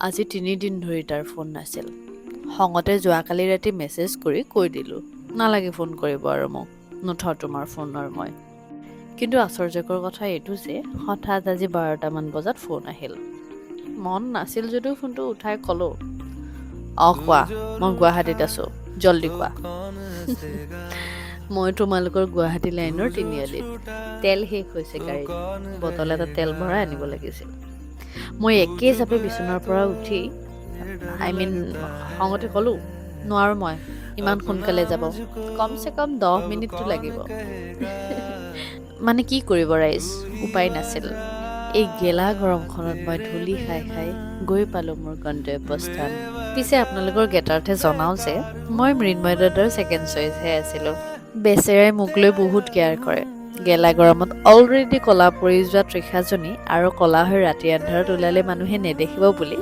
আজি 3 দিন ধৰি তাৰ ফোন নাছিল। খঙতে যোৱাকালি ৰাতি মেছেজ কৰি কৈ দিলোঁ, নালাগে ফোন কৰিব আৰু মোক, নুঠাওঁ তোমাৰ ফোন আৰু মই। কিন্তু আশ্চৰ্যকৰ কথা এইটো যে হঠাৎ আজি 12টামান বজাত ফোন আহিল। মন নাছিল যদিও ফোনটো উঠাই ক'লোঁ, কোৱা, মই গুৱাহাটীত আছোঁ, জল্দি কোৱা। মই তোমালোকৰ গুৱাহাটী লাইনৰ তিনিআলিত। তেল শেষ হৈছে গাড়ীত, বটল এটা তেল ভৰাই আনিব লাগিছিল। মই একে জাপে বিচনাৰ পৰা উঠি খঙতে ক'লোঁ, নোৱাৰোঁ মই, ইমান সোনকালে যাব, কমচে কম 10 মিনিটটো লাগিব। মানে কি কৰিব ৰাইজ, উপায় নাছিল। এই গেলা গৰমখনত মই ধূলি খাই খাই গৈ পালোঁ মোৰ গন্তব্যস্থান। পিছে আপোনালোকৰ জ্ঞাতাৰ্থে জনাওঁ যে মই মৃন্ময় দাদাৰ ছেকেণ্ড চইচহে আছিলোঁ। বেচেৰাই মোক লৈ বহুত কেয়াৰ কৰে। গেলা গৰমত অলৰেডি ক'লা পৰি যোৱা তৃষাজনী আৰু ক'লা হৈ ৰাতি আন্ধাৰত ওলালে মানুহে নেদেখিব বুলি